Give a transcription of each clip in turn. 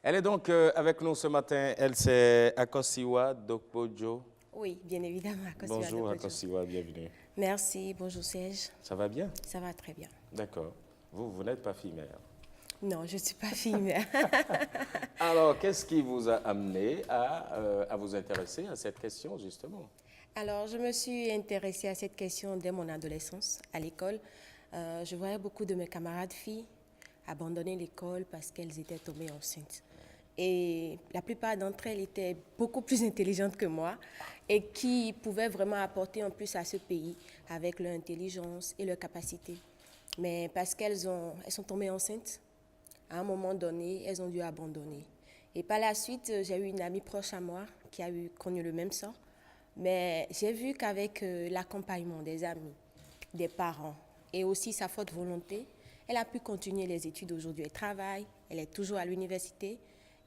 Elle est donc avec nous ce matin. Elle, c'est Akosiwa Dokpojo. Oui, bien évidemment, Akosiwa Bonjour Dokpojo. Akosiwa, bienvenue. Merci, bonjour Serge. Ça va bien? Ça va très bien. D'accord. Vous n'êtes pas fille mère. Non, je ne suis pas fille mère. Alors, qu'est-ce qui vous a amené à vous intéresser à cette question, justement? Alors, je me suis intéressée à cette question dès mon adolescence, à l'école. Je voyais beaucoup de mes camarades filles abandonner l'école parce qu'elles étaient tombées enceintes. Et la plupart d'entre elles étaient beaucoup plus intelligentes que moi et qui pouvaient vraiment apporter en plus à ce pays avec leur intelligence et leur capacité. Mais parce qu'elles sont tombées enceintes, à un moment donné, elles ont dû abandonner. Et par la suite, j'ai eu une amie proche à moi qui a connu le même sort. Mais j'ai vu qu'avec l'accompagnement des amis, des parents et aussi sa forte volonté, elle a pu continuer les études aujourd'hui. Elle travaille, elle est toujours à l'université.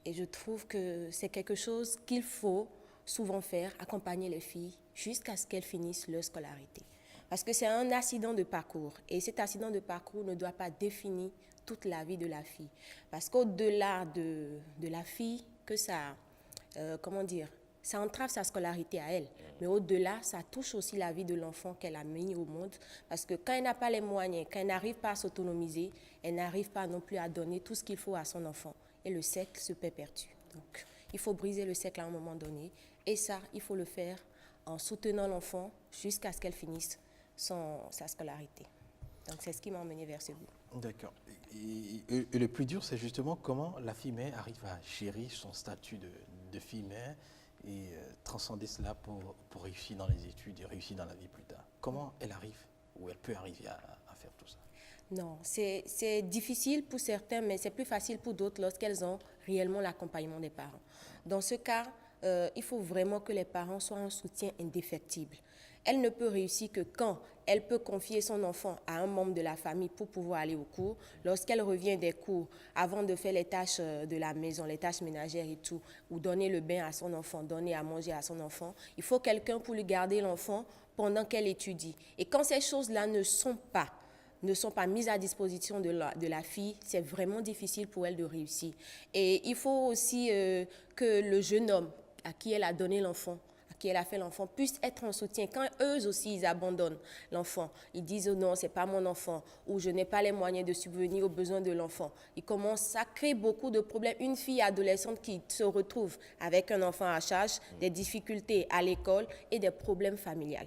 Et je trouve que c'est quelque chose qu'il faut souvent faire, accompagner les filles jusqu'à ce qu'elles finissent leur scolarité. Parce que c'est un accident de parcours. Et cet accident de parcours ne doit pas définir toute la vie de la fille. Parce qu'au-delà de la fille, que ça, ça entrave sa scolarité à elle. Mais au-delà, ça touche aussi la vie de l'enfant qu'elle a mis au monde. Parce que quand elle n'a pas les moyens, quand elle n'arrive pas à s'autonomiser, elle n'arrive pas non plus à donner tout ce qu'il faut à son enfant. Et le cercle se perpétue. Donc, il faut briser le cercle à un moment donné. Et ça, il faut le faire en soutenant l'enfant jusqu'à ce qu'elle finisse sa scolarité. Donc, c'est ce qui m'a emmené vers ce but. D'accord. Et le plus dur, c'est justement comment la fille mère arrive à gérer son statut de fille mère et transcender cela pour réussir dans les études et réussir dans la vie plus tard. Comment elle arrive ou elle peut arriver à faire tout ça? Non, c'est difficile pour certains, mais c'est plus facile pour d'autres lorsqu'elles ont réellement l'accompagnement des parents. Dans ce cas, il faut vraiment que les parents soient un soutien indéfectible. Elle ne peut réussir que quand elle peut confier son enfant à un membre de la famille pour pouvoir aller au cours. Lorsqu'elle revient des cours, avant de faire les tâches de la maison, les tâches ménagères et tout, ou donner le bain à son enfant, donner à manger à son enfant, il faut quelqu'un pour lui garder l'enfant pendant qu'elle étudie. Et quand ces choses-là ne sont pas mises à disposition de la fille, c'est vraiment difficile pour elle de réussir. Et il faut aussi que le jeune homme à qui elle a donné l'enfant, à qui elle a fait l'enfant, puisse être en soutien. Quand eux aussi, ils abandonnent l'enfant, ils disent « oh non, c'est pas mon enfant » ou « je n'ai pas les moyens de subvenir aux besoins de l'enfant ». Ça crée beaucoup de problèmes. Une fille adolescente qui se retrouve avec un enfant à charge, des difficultés à l'école et des problèmes familiaux.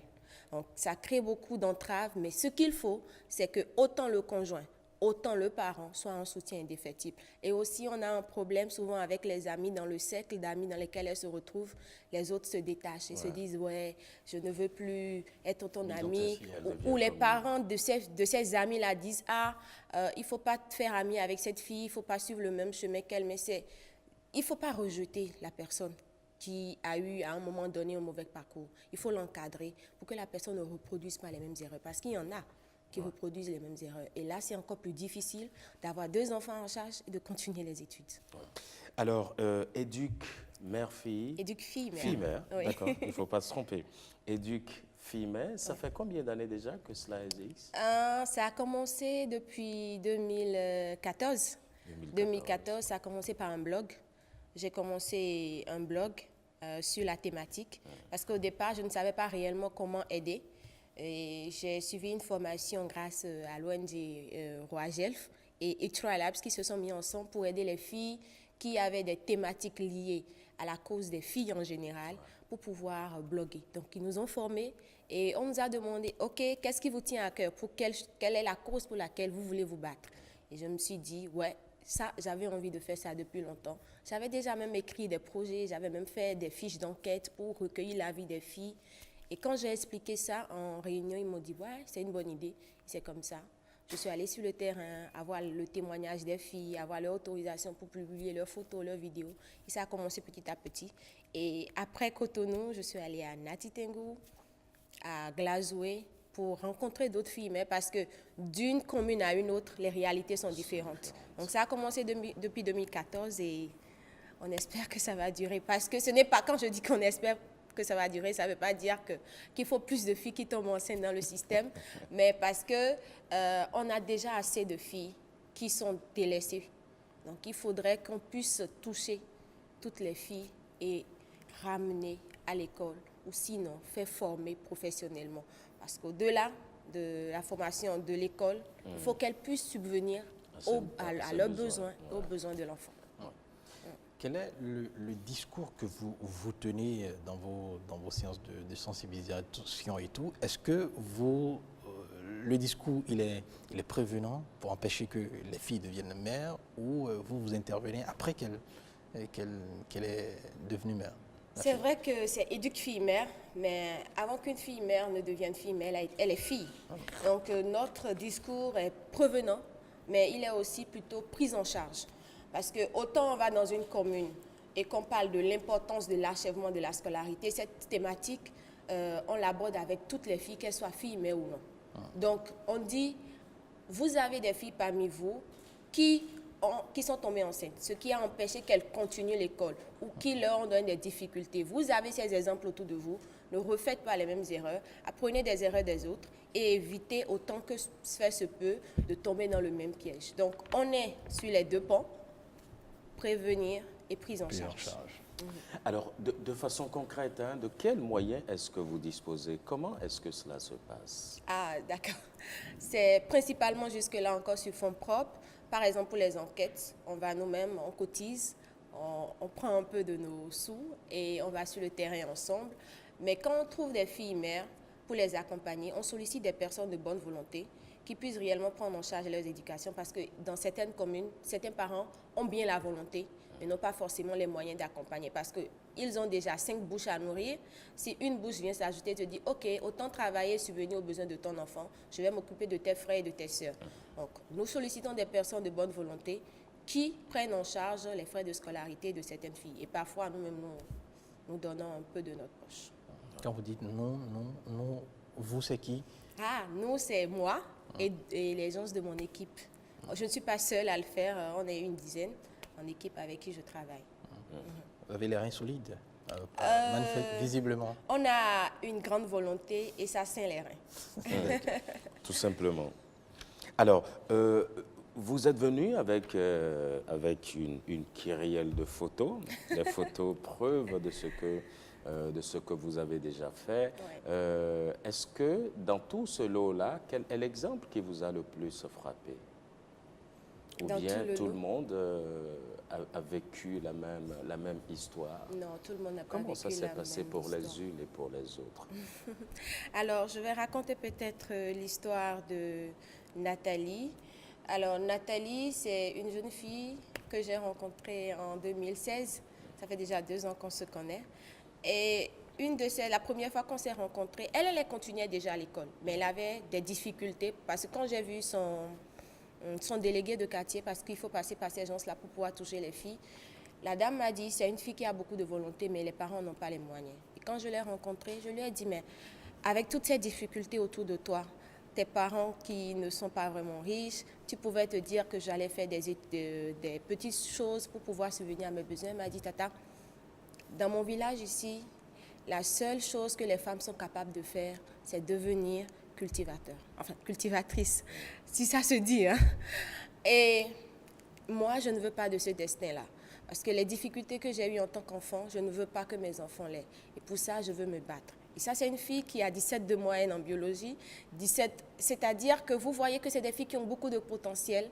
Donc, ça crée beaucoup d'entraves, mais ce qu'il faut, c'est que autant le conjoint, autant le parent soit un soutien indéfectible. Et aussi, on a un problème souvent avec les amis, dans le cercle d'amis dans lesquels elles se retrouvent, les autres se détachent et se disent « ouais, je ne veux plus être ton ami ». Ou les parents de ces amis-là disent « ah, il ne faut pas te faire ami avec cette fille, il ne faut pas suivre le même chemin qu'elle ». Mais il ne faut pas rejeter la personne qui a eu à un moment donné un mauvais parcours. Il faut l'encadrer pour que la personne ne reproduise pas les mêmes erreurs. Parce qu'il y en a qui reproduisent les mêmes erreurs. Et là, c'est encore plus difficile d'avoir 2 enfants en charge et de continuer les études. Alors, éduque mère-fille. Éduque fille-mère. Fille-mère, Oui. d'accord, il ne faut pas se tromper. Éduque fille-mère, ça fait combien d'années déjà que cela existe? Ça a commencé depuis 2014. 2014, ça a commencé par un blog. J'ai commencé un blog sur la thématique parce qu'au départ, je ne savais pas réellement comment aider. Et j'ai suivi une formation grâce à l'ONG Roagelf et Labs qui se sont mis ensemble pour aider les filles qui avaient des thématiques liées à la cause des filles en général pour pouvoir bloguer. Donc, ils nous ont formés et on nous a demandé, OK, qu'est-ce qui vous tient à cœur? Quelle est la cause pour laquelle vous voulez vous battre? Et je me suis dit, ouais, ça, j'avais envie de faire ça depuis longtemps. J'avais déjà même écrit des projets, j'avais même fait des fiches d'enquête pour recueillir l'avis des filles. Et quand j'ai expliqué ça en réunion, ils m'ont dit, ouais, c'est une bonne idée. C'est comme ça. Je suis allée sur le terrain, avoir le témoignage des filles, avoir leur autorisation pour publier leurs photos, leurs vidéos. Et ça a commencé petit à petit. Et après Cotonou, je suis allée à Nati Tengou, à Glazoué, pour rencontrer d'autres filles, mais parce que d'une commune à une autre, les réalités sont différentes. Donc ça a commencé depuis 2014 et on espère que ça va durer. Parce que ce n'est pas, quand je dis qu'on espère que ça va durer, ça ne veut pas dire qu'il faut plus de filles qui tombent enceintes dans le système, mais parce qu'on a déjà assez de filles qui sont délaissées Donc, il faudrait qu'on puisse toucher toutes les filles et ramener à l'école ou sinon faire former professionnellement. Parce qu'au-delà de la formation de l'école, il faut qu'elles puissent subvenir à leurs besoins, aux besoins de l'enfant. Quel est le discours que vous tenez dans vos séances de sensibilisation et tout? Est-ce que le discours, il est prévenant pour empêcher que les filles deviennent mères ou vous intervenez après qu'elle est devenue mère? C'est vrai que c'est éduque fille-mère, mais avant qu'une fille-mère ne devienne fille-mère, elle est fille. Donc notre discours est prévenant, mais il est aussi plutôt prise en charge. Parce que autant on va dans une commune et qu'on parle de l'importance de l'achèvement de la scolarité, cette thématique, on l'aborde avec toutes les filles, qu'elles soient filles, mais ou non. Donc on dit, vous avez des filles parmi vous qui sont tombées enceintes, ce qui a empêché qu'elles continuent l'école ou qui leur ont donné des difficultés. Vous avez ces exemples autour de vous, ne refaites pas les mêmes erreurs, apprenez des erreurs des autres et évitez autant que faire se peut de tomber dans le même piège. Donc on est sur les deux ponts, prévenir et prise en charge. Alors, de façon concrète, hein, de quels moyens est-ce que vous disposez? Comment est-ce que cela se passe? Ah, d'accord. C'est principalement jusque-là encore sur fonds propres. Par exemple, pour les enquêtes, on va nous-mêmes, on cotise, on prend un peu de nos sous et on va sur le terrain ensemble. Mais quand on trouve des filles mères, pour les accompagner, on sollicite des personnes de bonne volonté qui puissent réellement prendre en charge leur éducation parce que dans certaines communes, certains parents ont bien la volonté, mais n'ont pas forcément les moyens d'accompagner parce qu'ils ont déjà 5 bouches à nourrir. Si une bouche vient s'ajouter, te dit « Ok, autant travailler, subvenir aux besoins de ton enfant, je vais m'occuper de tes frères et de tes sœurs. » Donc, nous sollicitons des personnes de bonne volonté qui prennent en charge les frais de scolarité de certaines filles. Et parfois, nous-mêmes, nous donnons un peu de notre poche. Quand vous dites non, vous, c'est qui? Ah, nous, c'est moi et les gens de mon équipe. Je ne suis pas seule à le faire, on est une dizaine en équipe avec qui je travaille. Vous avez les reins solides, visiblement. On a une grande volonté et ça sent les reins. Tout simplement. Alors, vous êtes venu avec une kyrielle de photos, des photos preuves de ce que vous avez déjà fait. Ouais. Est-ce que dans tout ce lot-là, quel est l'exemple qui vous a le plus frappé? Ou Dans bien tout le le monde a vécu la même histoire? Non, tout le monde n'a pas vécu Comment ça s'est passé pour histoire. les unes et pour les autres? Alors, je vais raconter peut-être l'histoire de Nathalie. Alors, Nathalie, c'est une jeune fille que j'ai rencontrée en 2016. Ça fait déjà 2 ans qu'on se connaît. Et la première fois qu'on s'est rencontrés, elle continuait déjà à l'école, mais elle avait des difficultés parce que quand j'ai vu son délégué de quartier, parce qu'il faut passer par ces gens-là pour pouvoir toucher les filles, la dame m'a dit, c'est une fille qui a beaucoup de volonté, mais les parents n'ont pas les moyens. Et quand je l'ai rencontrée, je lui ai dit, mais avec toutes ces difficultés autour de toi, tes parents qui ne sont pas vraiment riches, tu pouvais te dire que j'allais faire des petites choses pour pouvoir subvenir à mes besoins. Elle m'a dit, Tata, dans mon village ici, la seule chose que les femmes sont capables de faire, c'est devenir cultivateur, enfin cultivatrice, si ça se dit. Hein. Et moi, je ne veux pas de ce destin-là. Parce que les difficultés que j'ai eues en tant qu'enfant, je ne veux pas que mes enfants l'aient. Et pour ça, je veux me battre. Et ça, c'est une fille qui a 17 de moyenne en biologie. 17, c'est-à-dire que vous voyez que c'est des filles qui ont beaucoup de potentiel,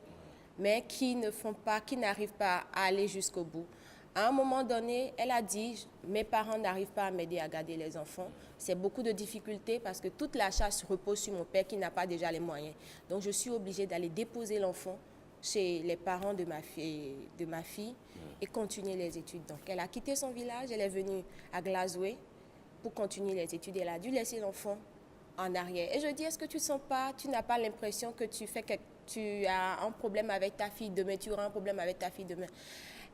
mais qui n'arrivent pas à aller jusqu'au bout. À un moment donné, elle a dit, mes parents n'arrivent pas à m'aider à garder les enfants. C'est beaucoup de difficultés parce que toute la charge repose sur mon père qui n'a pas déjà les moyens. Donc, je suis obligée d'aller déposer l'enfant chez les parents de ma fille et continuer les études. Donc, elle a quitté son village, elle est venue à Glasgow pour continuer les études. Elle a dû laisser l'enfant en arrière. Et je dis, est-ce que tu n'as pas l'impression que tu as un problème avec ta fille demain, tu auras un problème avec ta fille demain?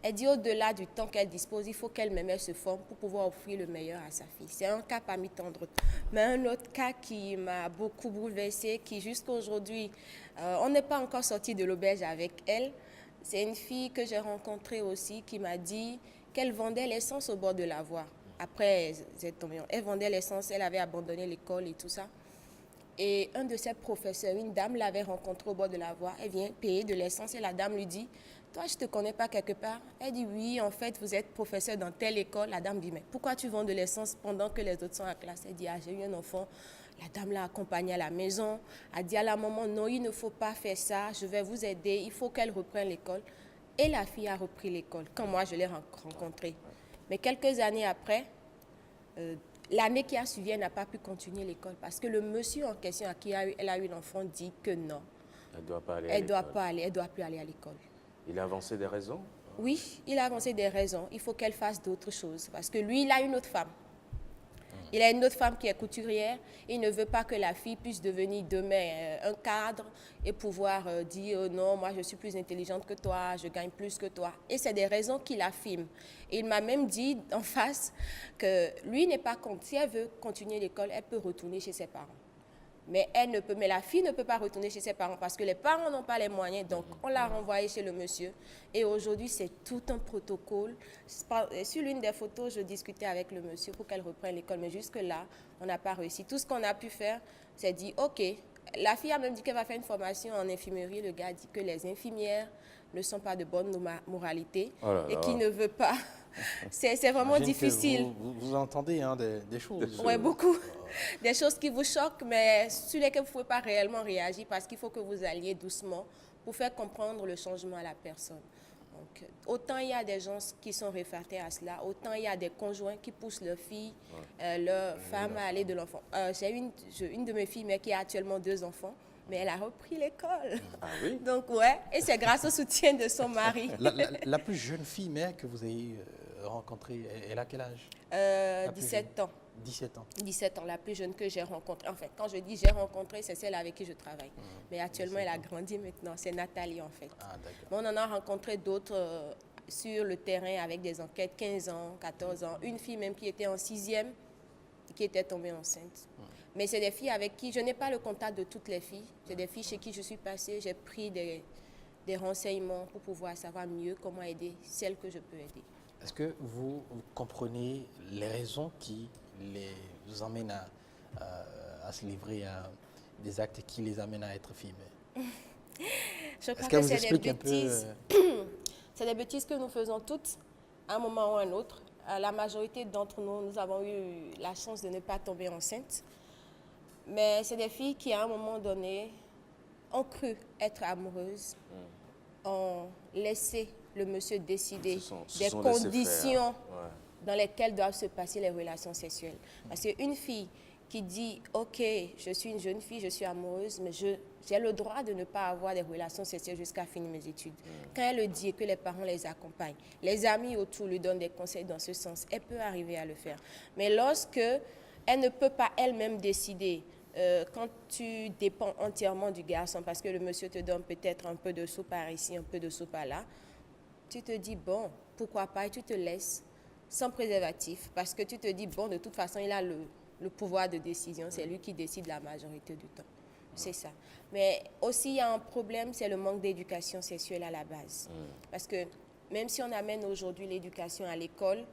Elle dit au-delà du temps qu'elle dispose, il faut qu'elle-même se forme pour pouvoir offrir le meilleur à sa fille. C'est un cas parmi tant d'autres. Mais un autre cas qui m'a beaucoup bouleversée, qui jusqu'à aujourd'hui, on n'est pas encore sorti de l'auberge avec elle. C'est une fille que j'ai rencontrée aussi qui m'a dit qu'elle vendait l'essence au bord de la voie. Après, elle vendait l'essence, elle avait abandonné l'école et tout ça. Et un de ses professeurs, une dame l'avait rencontrée au bord de la voie. Elle vient payer de l'essence et la dame lui dit, toi, je ne te connais pas quelque part. Elle dit, oui, en fait, vous êtes professeur dans telle école. La dame dit, mais pourquoi tu vends de l'essence pendant que les autres sont à classe? Elle dit, ah, j'ai eu un enfant. La dame l'a accompagnée à la maison. A dit à la maman, non, il ne faut pas faire ça. Je vais vous aider. Il faut qu'elle reprenne l'école. Et la fille a repris l'école quand moi, je l'ai rencontrée. Mais quelques années après, l'année qui a suivi, elle n'a pas pu continuer l'école parce que le monsieur en question à qui elle a eu l'enfant dit que non. Elle ne doit pas aller à Elle l'école. elle doit plus aller à l'école. Il a avancé des raisons? Oui, il a avancé des raisons. Il faut qu'elle fasse d'autres choses. Parce que lui, il a une autre femme. Il a une autre femme qui est couturière. Il ne veut pas que la fille puisse devenir demain un cadre et pouvoir dire non, moi je suis plus intelligente que toi, je gagne plus que toi. Et c'est des raisons qu'il affirme. Et il m'a même dit en face que lui n'est pas contre. Si elle veut continuer l'école, elle peut retourner chez ses parents. Mais la fille ne peut pas retourner chez ses parents parce que les parents n'ont pas les moyens. Donc, on l'a renvoyée chez le monsieur. Et aujourd'hui, c'est tout un protocole. Sur l'une des photos, je discutais avec le monsieur pour qu'elle reprenne l'école. Mais jusque-là, on n'a pas réussi. Tout ce qu'on a pu faire, c'est dire, OK. La fille a même dit qu'elle va faire une formation en infirmerie. Le gars dit que les infirmières ne sont pas de bonne moralité et qu'il ne veut pas. C'est vraiment difficile. Vous entendez hein, des choses. Oui, beaucoup. Des choses qui vous choquent, mais sur lesquelles vous ne pouvez pas réellement réagir parce qu'il faut que vous alliez doucement pour faire comprendre le changement à la personne. Donc, autant il y a des gens qui sont réfractaires à cela, autant il y a des conjoints qui poussent leurs filles, leurs femmes à aller de l'enfant. J'ai une de mes filles mais qui a actuellement 2 enfants. Mais elle a repris l'école. Ah oui? Donc, ouais, et c'est grâce au soutien de son mari. La plus jeune fille mère que vous ayez rencontrée, elle a quel âge? 17 ans. 17 ans. 17 ans, la plus jeune que j'ai rencontrée. En fait, quand je dis j'ai rencontré, c'est celle avec qui je travaille. Mais actuellement, elle a grandi maintenant. C'est Nathalie, en fait. Ah, d'accord. Mais on en a rencontré d'autres sur le terrain avec des enquêtes, 15 ans, 14 ans. Une fille même qui était en 6e, qui était tombée enceinte. Mais c'est des filles avec qui, je n'ai pas le contact de toutes les filles. C'est des filles chez qui je suis passée. J'ai pris des renseignements pour pouvoir savoir mieux comment aider celles que je peux aider. Est-ce que vous comprenez les raisons qui les emmènent à se livrer à des actes qui les amènent à être filmés? Je crois que c'est des bêtises. C'est des bêtises que nous faisons toutes à un moment ou à un autre. La majorité d'entre nous, nous avons eu la chance de ne pas tomber enceinte. Mais c'est des filles qui, à un moment donné, ont cru être amoureuses, ont laissé le monsieur décider des conditions dans lesquelles doivent se passer les relations sexuelles. Parce qu'une fille qui dit « Ok, je suis une jeune fille, je suis amoureuse, mais j'ai le droit de ne pas avoir des relations sexuelles jusqu'à finir mes études. » Quand elle le dit et que les parents les accompagnent, les amis autour lui donnent des conseils dans ce sens, elle peut arriver à le faire. Mais lorsque elle ne peut pas elle-même décider, quand tu dépends entièrement du garçon, parce que le monsieur te donne peut-être un peu de soupe par ici, un peu de soupe par là, tu te dis, bon, pourquoi pas, et tu te laisses sans préservatif, parce que tu te dis, bon, de toute façon, il a le pouvoir de décision, c'est lui qui décide la majorité du temps. C'est ça. Mais aussi, il y a un problème, c'est le manque d'éducation sexuelle à la base. Parce que même si on amène aujourd'hui l'éducation à l'école,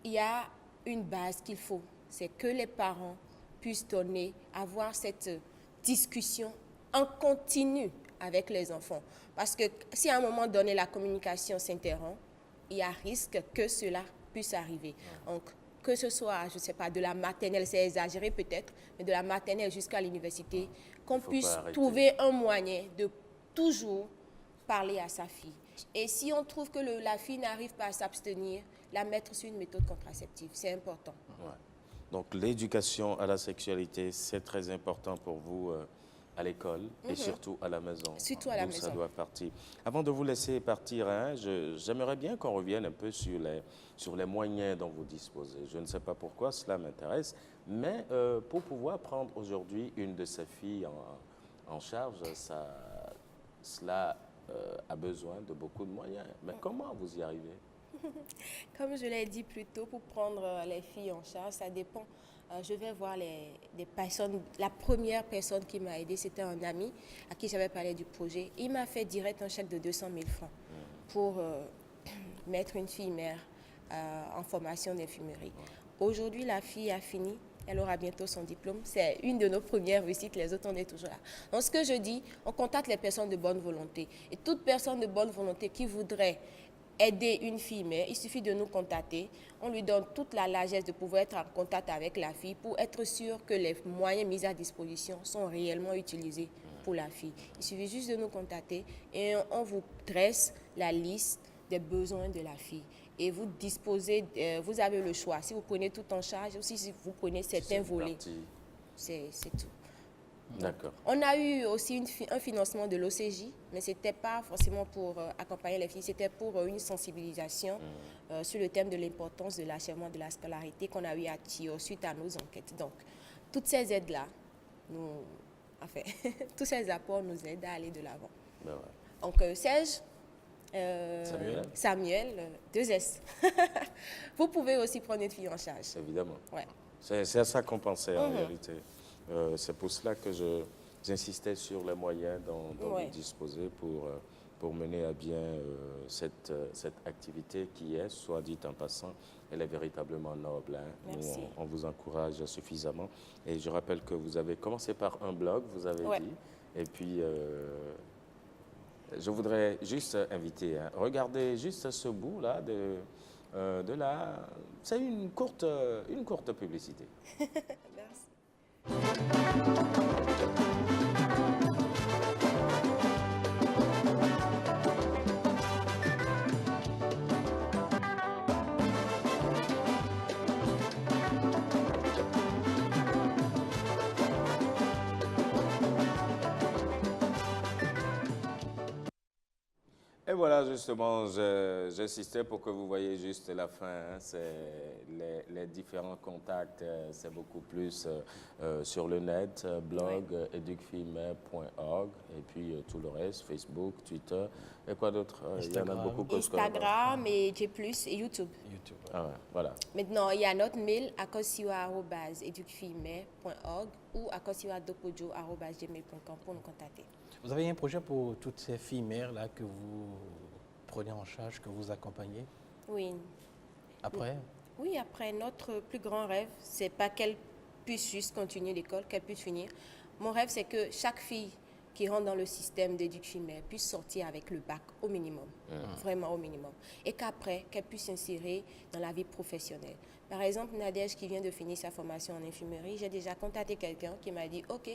il y a une base qu'il faut, c'est que les parents puissent donner, avoir cette discussion en continu avec les enfants. Parce que si à un moment donné, la communication s'interrompt, il y a risque que cela puisse arriver. Donc, que ce soit, je ne sais pas, de la maternelle, c'est exagéré peut-être, mais de la maternelle jusqu'à l'université, qu'on puisse trouver un moyen de toujours parler à sa fille. Et si on trouve que la fille n'arrive pas à s'abstenir, la mettre sur une méthode contraceptive, c'est important. Ouais. Donc l'éducation à la sexualité, c'est très important pour vous à l'école et surtout à la maison. Surtout à la maison. Ça doit partir. Avant de vous laisser partir, hein, j'aimerais bien qu'on revienne un peu sur les moyens dont vous disposez. Je ne sais pas pourquoi cela m'intéresse, mais pour pouvoir prendre aujourd'hui une de ces filles en charge, cela a besoin de beaucoup de moyens. Mais comment vous y arrivez? Comme je l'ai dit plus tôt, pour prendre les filles en charge, ça dépend. Je vais voir des personnes. La première personne qui m'a aidée, c'était un ami à qui j'avais parlé du projet. Il m'a fait direct un chèque de 200 000 francs pour mettre une fille mère en formation d'infirmerie. Aujourd'hui, la fille a fini Elle aura bientôt son diplôme. C'est une de nos premières réussites, les autres, on est toujours là. Donc, ce que je dis, on contacte les personnes de bonne volonté. Et toute personne de bonne volonté qui voudrait aider une fille mère, il suffit de nous contacter. On lui donne toute la largesse de pouvoir être en contact avec la fille pour être sûr que les moyens mis à disposition sont réellement utilisés pour la fille. Il suffit juste de nous contacter et on vous dresse la liste des besoins de la fille. Et vous disposez, vous avez le choix. Si vous prenez tout en charge, ou si vous prenez certains volets, c'est tout. D'accord. On a eu aussi un financement de l'OCJ, mais ce n'était pas forcément pour accompagner les filles, c'était pour une sensibilisation sur le thème de l'importance de l'achèvement de la scolarité qu'on a eu à Tio suite à nos enquêtes. Donc, toutes ces aides-là, tous ces apports nous aident à aller de l'avant. Ben ouais. Donc, Serge, Samuel, 2S. Vous pouvez aussi prendre une fille en charge. Évidemment. Ouais. C'est à ça qu'on pensait en réalité. C'est pour cela que j'insistais sur les moyens dont vous disposez pour mener à bien cette activité qui est, soit dit en passant, elle est véritablement noble. Hein. Merci. On vous encourage suffisamment. Et je rappelle que vous avez commencé par un blog, vous avez dit, et puis je voudrais juste inviter, hein, regardez juste ce bout-là de la... C'est une courte publicité. Merci. Et voilà, justement, j'insistais pour que vous voyez juste la fin. Hein, c'est les différents contacts, c'est beaucoup plus sur le net, blog, educfilmer.org, et puis tout le reste, Facebook, Twitter, et quoi d'autre? Il y en a beaucoup. Instagram et G+, et YouTube. Ah ouais, voilà. Maintenant, il y a notre mail, akosiwa@educfilmer.org ou akosiwa.dopojo@gmail.com pour nous contacter. Vous avez un projet pour toutes ces filles mères là que vous prenez en charge, que vous accompagnez? Oui. Après? Oui, après, notre plus grand rêve, c'est pas qu'elle puisse juste continuer l'école, qu'elle puisse finir. Mon rêve, c'est que chaque fille qui rentre dans le système d'éducation puisse sortir avec le bac au minimum, vraiment au minimum. Et qu'après, qu'elle puisse s'insérer dans la vie professionnelle. Par exemple, Nadège qui vient de finir sa formation en infirmerie, j'ai déjà contacté quelqu'un qui m'a dit « Ok,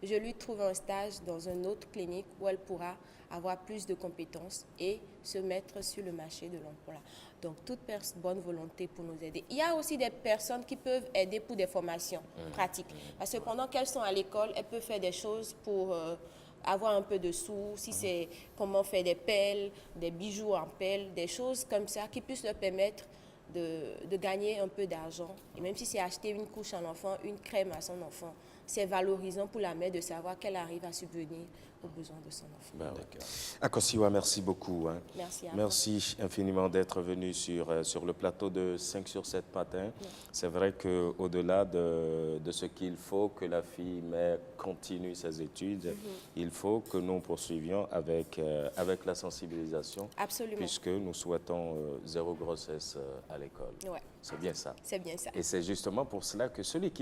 je lui trouve un stage dans une autre clinique où elle pourra avoir plus de compétences et se mettre sur le marché de l'emploi. » Donc, toute bonne volonté pour nous aider. Il y a aussi des personnes qui peuvent aider pour des formations pratiques. Parce que pendant qu'elles sont à l'école, elles peuvent faire des choses pour avoir un peu de sous, si c'est comment faire des pelles, des bijoux en pelle, des choses comme ça qui puissent leur permettre de gagner un peu d'argent. Et même si c'est acheter une couche à l'enfant, une crème à son enfant, c'est valorisant pour la mère de savoir qu'elle arrive à subvenir aux besoins de son enfant. Ben ouais. Akosiwa, merci beaucoup. Hein. Merci à Merci infiniment d'être venu sur le plateau de 5 sur 7 matin. C'est vrai qu'au-delà de ce qu'il faut que la fille mère continue ses études, il faut que nous poursuivions avec la sensibilisation. Absolument. Puisque nous souhaitons zéro grossesse à l'école. Ouais. C'est bien ça. C'est bien ça. Et c'est justement pour cela que celui qui